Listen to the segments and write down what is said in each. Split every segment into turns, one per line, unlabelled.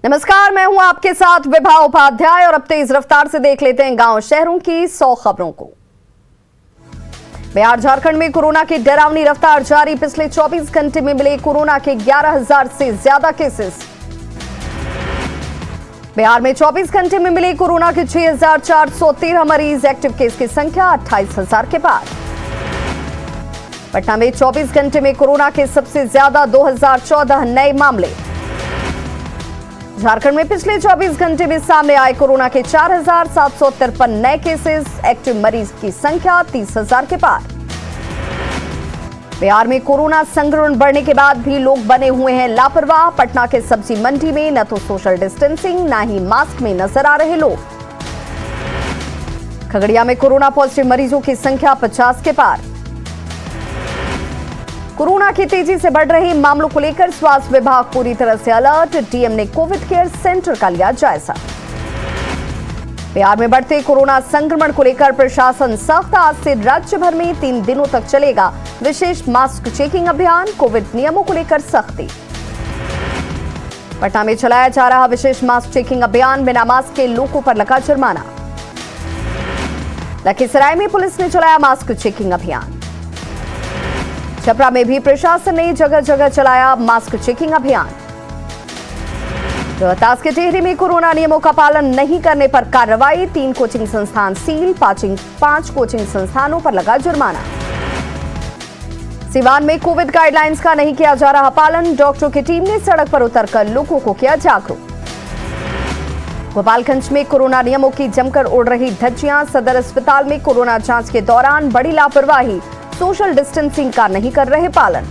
नमस्कार, मैं हूं आपके साथ विभा उपाध्याय और अब तेज रफ्तार से देख लेते हैं गांव शहरों की 100 खबरों को। बिहार झारखंड में कोरोना की डरावनी रफ्तार जारी। पिछले 24 घंटे में मिले कोरोना के 11,000 से ज्यादा केसेस। बिहार में 24 घंटे में मिले कोरोना के 6,413 मरीज। एक्टिव केस की संख्या 28,000 के पार। पटना में 24 घंटे में कोरोना के सबसे ज्यादा 2,014 नए मामले। झारखंड में पिछले 24 घंटे में सामने आए कोरोना के 4,753 नए केसेस। एक्टिव मरीज की संख्या 30,000 के पार। बिहार में कोरोना संक्रमण बढ़ने के बाद भी लोग बने हुए हैं लापरवाह। पटना के सब्जी मंडी में न तो सोशल डिस्टेंसिंग न ही मास्क में नजर आ रहे लोग। खगड़िया में कोरोना पॉजिटिव मरीजों की संख्या 50 के पार। कोरोना की तेजी से बढ़ रहे मामलों को लेकर स्वास्थ्य विभाग पूरी तरह से अलर्ट। डीएम ने कोविड केयर सेंटर का लिया जायजा। बिहार में बढ़ते कोरोना संक्रमण को लेकर प्रशासन सख्त। आज से राज्य भर में 3 दिनों तक चलेगा विशेष मास्क चेकिंग अभियान। कोविड नियमों को लेकर सख्ती। पटना में चलाया जा रहा विशेष मास्क चेकिंग अभियान। बिना मास्क के लोगों पर लगा जुर्माना। लखीसराय में पुलिस ने चलाया मास्क चेकिंग अभियान। छपरा में भी प्रशासन ने जगह जगह चलाया मास्क चेकिंग अभियान। रोहतास के टिहरी में कोरोना नियमों का पालन नहीं करने पर कार्रवाई। 3 कोचिंग संस्थान सील। 5 कोचिंग संस्थानों पर लगा जुर्माना। सिवान में कोविड गाइडलाइंस का नहीं किया जा रहा पालन। डॉक्टरों की टीम ने सड़क पर उतरकर लोगों को किया जागरूक। गोपालगंज में कोरोना नियमों की जमकर उड़ रही धज्जियां। सदर अस्पताल में कोरोना जांच के दौरान बड़ी लापरवाही। सोशल डिस्टेंसिंग का नहीं कर रहे पालन।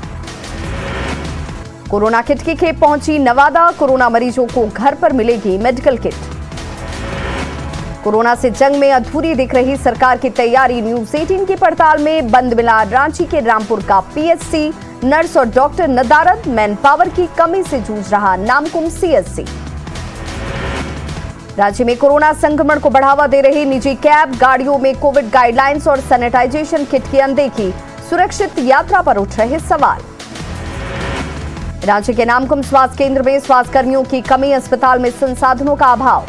कोरोना किट की खेप पहुंची नवादा। कोरोना मरीजों को घर पर मिलेगी मेडिकल किट। कोरोना से जंग में अधूरी दिख रही सरकार की तैयारी। न्यूज 18 की पड़ताल में बंद मिला रांची के रामपुर का पीएचसी। नर्स और डॉक्टर नदारद। मैन पावर की कमी से जूझ रहा नामकुम सीएचसी। राज्य में कोरोना संक्रमण को बढ़ावा दे रही निजी कैब गाड़ियों में कोविड गाइडलाइंस और सैनिटाइजेशन किट की अनदेखी। सुरक्षित यात्रा पर उठ रहे सवाल। राज्य के नामकुम स्वास्थ्य केंद्र में स्वास्थ्य कर्मियों की कमी। अस्पताल में संसाधनों का अभाव।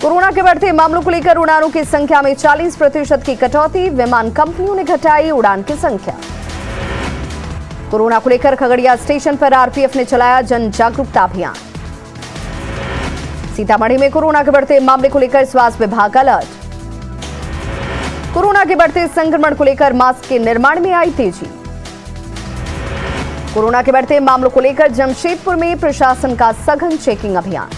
कोरोना के बढ़ते मामलों को लेकर उड़ानों की संख्या में 40% की कटौती। विमान कंपनियों ने घटाई उड़ान की संख्या। कोरोना को लेकर खगड़िया स्टेशन पर आरपीएफ ने चलाया जन जागरूकता अभियान। सीतामढ़ी में कोरोना के बढ़ते मामले को लेकर स्वास्थ्य विभाग अलर्ट। कोरोना के बढ़ते संक्रमण को लेकर मास्क के निर्माण में आई तेजी। कोरोना के बढ़ते मामलों को लेकर जमशेदपुर में प्रशासन का सघन चेकिंग अभियान।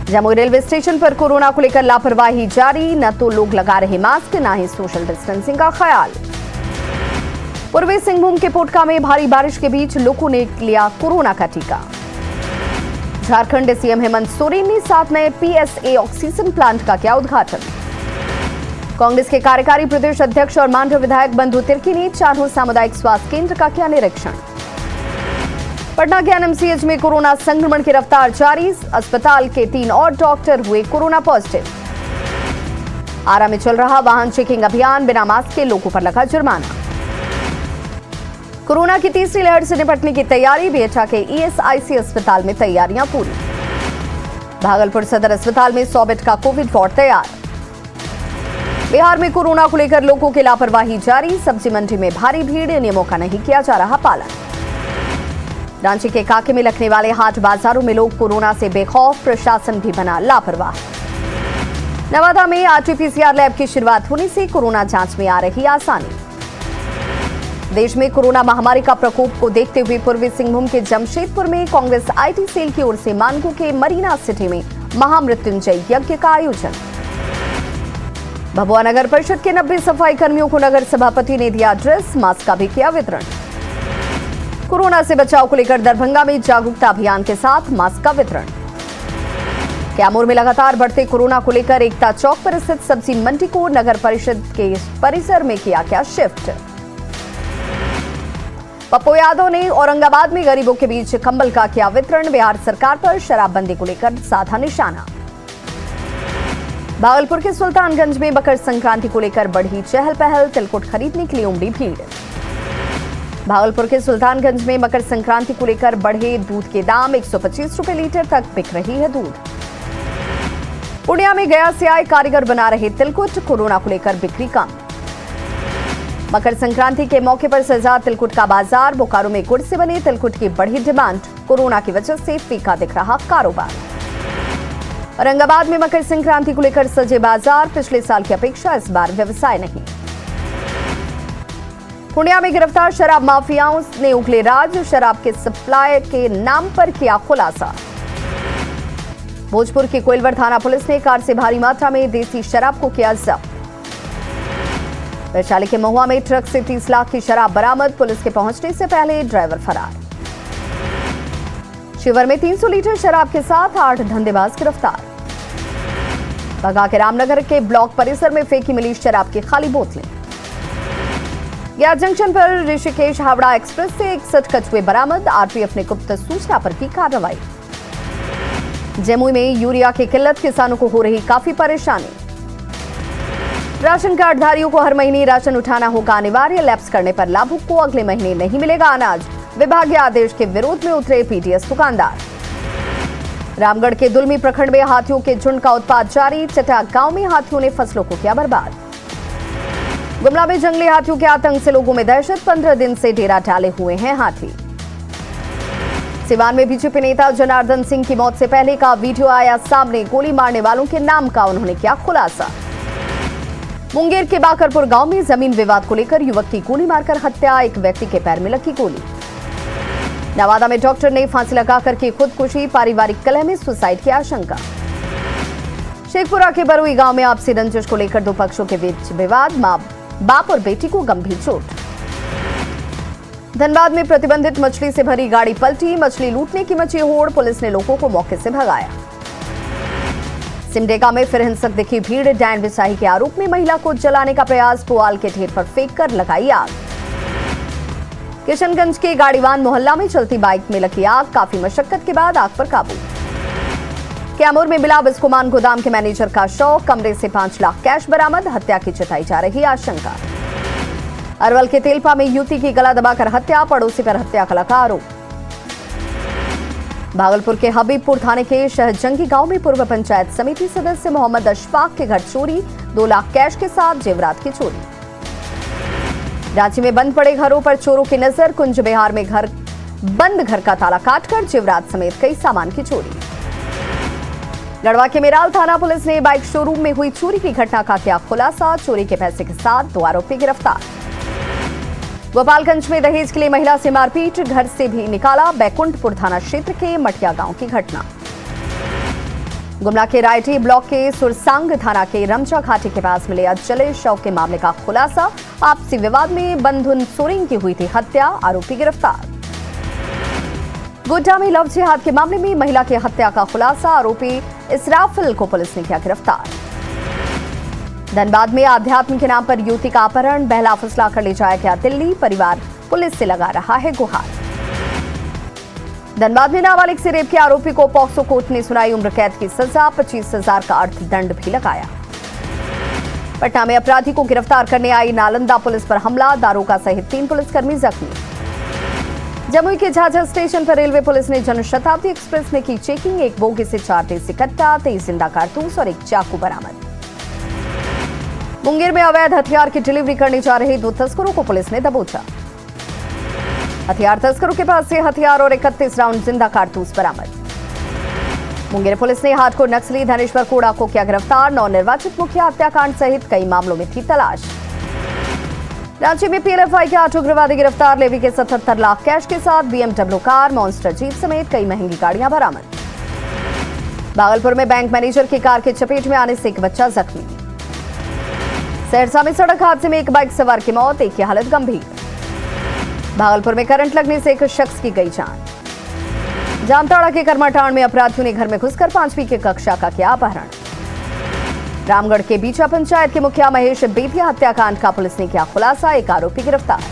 जमुई रेलवे स्टेशन पर कोरोना को लेकर लापरवाही जारी। न तो लोग लगा रहे मास्क न ही सोशल डिस्टेंसिंग का ख्याल। पूर्वी सिंहभूम के पोटका में भारी बारिश के बीच लोगों ने लिया कोरोना का टीका। झारखंड सीएम हेमंत सोरेन ने 7 नए पीएसए ऑक्सीजन प्लांट का किया उद्घाटन। कांग्रेस के कार्यकारी प्रदेश अध्यक्ष और मांडव विधायक बंधु तिर्की ने चान्हो सामुदायिक स्वास्थ्य केंद्र का किया निरीक्षण। पटना के एनएमसीएच में कोरोना संक्रमण की रफ्तार जारी। अस्पताल के 3 और डॉक्टर हुए कोरोना पॉजिटिव। आरा में चल रहा वाहन चेकिंग अभियान। बिना मास्क के लोगों पर लगा जुर्माना। कोरोना की तीसरी लहर से निपटने की तैयारी। बिहटा के ईएसआईसी अस्पताल में तैयारियां पूरी। भागलपुर सदर अस्पताल में 100 बेड का कोविड वार्ड तैयार। बिहार में कोरोना को लेकर लोगों की लापरवाही जारी। सब्जी मंडी में भारी भीड़। नियमों का नहीं किया जा रहा पालन। रांची के काके में लगने वाले हाट बाजारों में लोग कोरोना से बेखौफ। प्रशासन भी बना लापरवाह। नवादा में आरटीपीसीआर लैब की शुरुआत होने से कोरोना जांच में आ रही आसानी। देश में कोरोना महामारी का प्रकोप को देखते हुए पूर्वी सिंहभूम के जमशेदपुर में कांग्रेस आईटी सेल की ओर से मानगू के मरीना सिटी में महामृत्युंजय यज्ञ का आयोजन। भभुआ नगर परिषद के 90 सफाई कर्मियों को नगर सभापति ने दिया ड्रेस। मास्क का भी किया वितरण। कोरोना से बचाव को लेकर दरभंगा में जागरूकता अभियान के साथ मास्क का वितरण। कैमूर में लगातार बढ़ते कोरोना को लेकर एकता चौक पर स्थित सब्जी मंडी को नगर परिषद के परिसर में किया गया शिफ्ट। पप्पू यादव ने औरंगाबाद में गरीबों के बीच कंबल का किया वितरण। बिहार सरकार पर शराबबंदी को लेकर साधा निशाना। भागलपुर के सुल्तानगंज में मकर संक्रांति को लेकर बढ़ी चहल पहल। तिलकुट खरीदने के लिए उमड़ी भीड़। भागलपुर के सुल्तानगंज में मकर संक्रांति को लेकर बढ़े दूध के दाम, 125 रुपए लीटर तक बिक रही है दूध। पूर्णिया में गया से आए कारीगर बना रहे तिलकुट, कोरोना को लेकर बिक्री कम। मकर संक्रांति के मौके पर सजा तिलकुट का बाजार, बोकारो में गुड़ से बने तिलकुट की बढ़ी डिमांड, कोरोना की वजह से फीका दिख रहा कारोबार। औरंगाबाद में मकर संक्रांति को लेकर सजे बाजार, पिछले साल की अपेक्षा इस बार व्यवसाय नहीं। पूर्णिया में गिरफ्तार शराब माफियाओं ने उगले राज, शराब के सप्लाई के नाम पर किया खुलासा। भोजपुर की कोइलवर थाना पुलिस ने कार से भारी मात्रा में देसी शराब को किया जब्त। वैशाली के महुआ में ट्रक से 30 लाख की शराब बरामद, पुलिस के पहुंचने से पहले ड्राइवर फरार। शिवर में 300 लीटर शराब के साथ 8 धंधेबाज गिरफ्तार। बगा के रामनगर के ब्लॉक परिसर में फेंकी मिली शराब की खाली बोतलें। गया जंक्शन पर ऋषिकेश हावड़ा एक्सप्रेस से 61 कछुए बरामद, आरपीएफ ने गुप्त सूचना पर की कार्रवाई। जमुई में यूरिया की किल्लत, किसानों को हो रही काफी परेशानी। राशन कार्डधारियों को हर महीने राशन उठाना होगा अनिवार्य, लैप्स करने पर लाभुक को अगले महीने नहीं मिलेगा अनाज। विभागीय आदेश के विरोध में उतरे पीटीएस दुकानदार। रामगढ़ के दुलमी प्रखंड में हाथियों के झुंड का उत्पात जारी, चटा गांव में हाथियों ने फसलों को किया बर्बाद। गुमला में जंगली हाथियों के आतंक से लोगों में दहशत, 15 दिन से डेरा डाले हुए हैं हाथी। सिवान में बीजेपी नेता जनार्दन सिंह की मौत से पहले का वीडियो आया सामने, गोली मारने वालों के नाम का उन्होंने किया खुलासा। मुंगेर के बाकरपुर गांव में जमीन विवाद को लेकर युवक की गोली मारकर हत्या, एक व्यक्ति के पैर में लगी गोली। नवादा में डॉक्टर ने फांसी लगाकर की खुदकुशी, पारिवारिक कलह में सुसाइड की आशंका। शेखपुरा के बरुई गांव में आपसी रंजिश को लेकर दो पक्षों के बीच विवाद, बाप और बेटी को गंभीर चोट। धनबाद में प्रतिबंधित मछली से भरी गाड़ी पलटी, मछली लूटने की मची होड़, पुलिस ने लोगों को मौके से भगाया। सिमडेगा में फिर हिंसक दिखी भीड़, डैन बिछाई के आरोप में महिला को जलाने का प्रयास, पुआल के ढेर पर फेंक कर लगाई आग। किशनगंज के गाड़ीवान मोहल्ला में चलती बाइक में लगी आग, काफी मशक्कत के बाद आग पर काबू। कैमूर में मिला बिस्कोमान गोदाम के मैनेजर का शव, कमरे से 5 लाख कैश बरामद, हत्या की जताई जा रही आशंका। अरवल के तेलपा में युवती की गला दबाकर हत्या, पड़ोसी पर हत्या का लगा आरोप। भागलपुर के हबीबपुर थाने के शहजंगी गांव में पूर्व पंचायत समिति सदस्य मोहम्मद अशफाक के घर चोरी, 2 लाख कैश के साथ जेवरात की चोरी। रांची में बंद पड़े घरों पर चोरों की नजर, कुंज बिहार में बंद घर का ताला काटकर जेवरात समेत कई सामान की चोरी। गढ़वा के मेराल थाना पुलिस ने बाइक शोरूम में हुई चोरी की घटना का किया खुलासा, चोरी के पैसे के साथ 2 आरोपी गिरफ्तार। गोपालगंज में दहेज के लिए महिला से मारपीट, घर से भी निकाला, बैकुंठपुर थाना क्षेत्र के मटिया गांव की घटना। गुमला के रायटी ब्लॉक के सुरसांग थाना के रमचा घाटी के पास मिले अजले शव के मामले का खुलासा, आपसी विवाद में बंधुन सोरेंग की हुई थी हत्या, आरोपी गिरफ्तार। गोड्डा में लव जिहाद के मामले में महिला की हत्या का खुलासा, आरोपी इसराफिल को पुलिस ने किया गिरफ्तार। धनबाद में आध्यात्म के नाम पर युवती का अपहरण, बहला फुसला कर ले जाया गया दिल्ली, परिवार पुलिस से लगा रहा है गुहार। धनबाद में नाबालिग से रेप के आरोपी को पॉक्सो कोर्ट ने सुनाई उम्र कैद की सजा, 25,000 का अर्थदंड भी लगाया। पटना में अपराधी को गिरफ्तार करने आई नालंदा पुलिस पर हमला, दारोगा सहित 3 पुलिसकर्मी जख्मी। जमुई के झाझा स्टेशन पर रेलवे पुलिस ने जनशताब्दी एक्सप्रेस में की चेकिंग, एक बोगी से 4 देसी कट्टा, 23 जिंदा कारतूस और एक चाकू बरामद। मुंगेर में अवैध हथियार की डिलीवरी करने जा रहे 2 तस्करों को पुलिस ने दबोचा। हथियार तस्करों के पास से हथियार और 31 राउंड जिंदा कारतूस बरामद। मुंगेर पुलिस ने हाथकोड़ नक्सली धनेश्वर कोड़ा को किया गिरफ्तार, नवनिर्वाचित मुखिया हत्याकांड सहित कई मामलों में थी तलाश। रांची में पीएलएफआई के 8 उग्रवादी गिरफ्तार, लेवी के 77 लाख कैश के साथ बीएमडब्ल्यू कार, मॉन्स्टर जीप समेत कई महंगी गाड़ियां बरामद। भागलपुर में बैंक मैनेजर की कार की चपेट में आने से एक बच्चा जख्मी। सहरसा में सड़क हादसे में एक बाइक सवार की मौत, एक की हालत गंभीर। भागलपुर में करंट लगने से एक शख्स की गई जान। जामताड़ा के कर्माटांड में अपराधियों ने घर में घुसकर 5वीं की कक्षा का किया अपहरण। रामगढ़ के बीचा पंचायत के मुखिया महेश बेतिया हत्याकांड का पुलिस ने किया खुलासा, एक आरोपी गिरफ्तार।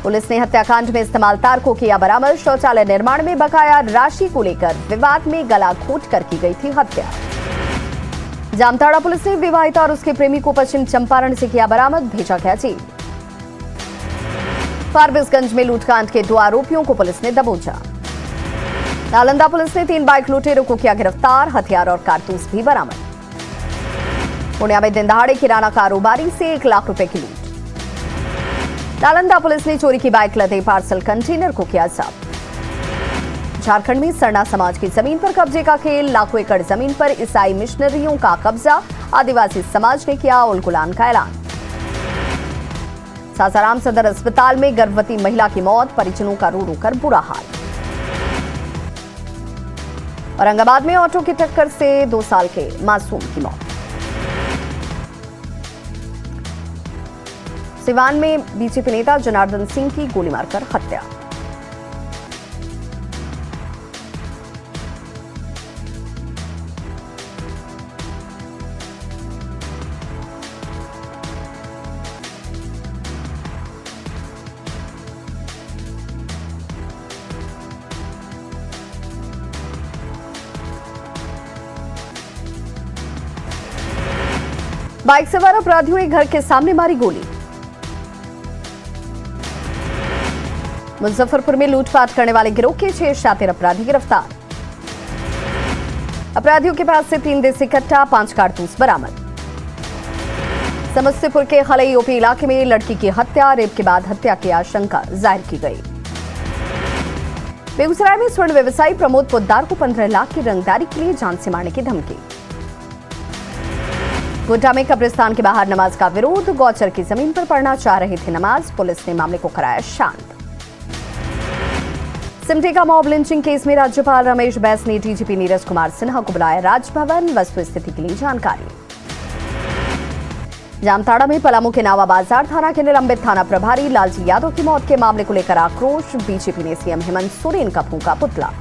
पुलिस ने हत्याकांड में इस्तेमाल तार को किया बरामद, शौचालय निर्माण में बकाया राशि को लेकर विवाद में गला घोंटकर की गई थी हत्या। जामताड़ा पुलिस ने विवाहिता और उसके प्रेमी को पश्चिम चंपारण से किया बरामद, भेजा गया जेल। फारबिसगंज में लूटकांड के 2 आरोपियों को पुलिस ने दबोचा। नालंदा पुलिस ने 3 बाइक लुटेरों को किया गिरफ्तार, हथियार और कारतूस भी बरामद। पुणे में दिन दहाड़े किराना कारोबारी से 1 लाख रुपए की लूट। नालंदा पुलिस ने चोरी की बाइक लदे पार्सल कंटेनर को किया जब्त। झारखंड में सरना समाज की जमीन पर कब्जे का खेल, लाखों एकड़ जमीन पर ईसाई मिशनरियों का कब्जा, आदिवासी समाज ने किया उलगुलान का ऐलान। सासाराम सदर अस्पताल में गर्भवती महिला की मौत, परिजनों का रो रो कर बुरा हाल। औरंगाबाद में ऑटो की टक्कर से 2 साल के मासूम की मौत। सिवान में बीजेपी नेता जनार्दन सिंह की गोली मारकर हत्या। बाइक सवार अपराधियों ने घर के सामने मारी गोली। मुजफ्फरपुर में लूटपाट करने वाले गिरोह के 6 शातिर अपराधी गिरफ्तार। अपराधियों के पास से 3 देसी कट्टा, 5 कारतूस बरामद। समस्तीपुर के खलई ओपी इलाके में लड़की की हत्या, रेप के बाद हत्या की आशंका जाहिर की गई। बेगूसराय में स्वर्ण व्यवसायी प्रमोद पोद्दार को 15 लाख की रंगदारी के लिए जान से मारने की धमकी। गोड्डा में कब्रिस्तान के बाहर नमाज का विरोध, गौचर की जमीन पर पढ़ना चाह रहे थे नमाज, पुलिस ने मामले को कराया शांत। सिमटी का मॉब लिंचिंग केस में राज्यपाल रमेश बैस ने डीजीपी नीरज कुमार सिन्हा को बुलाया राजभवन, वस्तुस्थिति के लिए जानकारी। जामताड़ा में पलामू के नावा बाजार थाना के निलंबित थाना प्रभारी लालजी यादव की मौत के मामले को लेकर आक्रोश, बीजेपी ने सीएम हेमंत सोरेन का फूंका पुतला।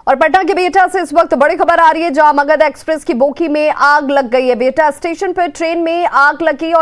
और पटना के बिहटा से इस वक्त बड़ी खबर आ रही है, जहां मगध एक्सप्रेस की बोगी में आग लग गई है। बिहटा स्टेशन पर ट्रेन में आग लगी और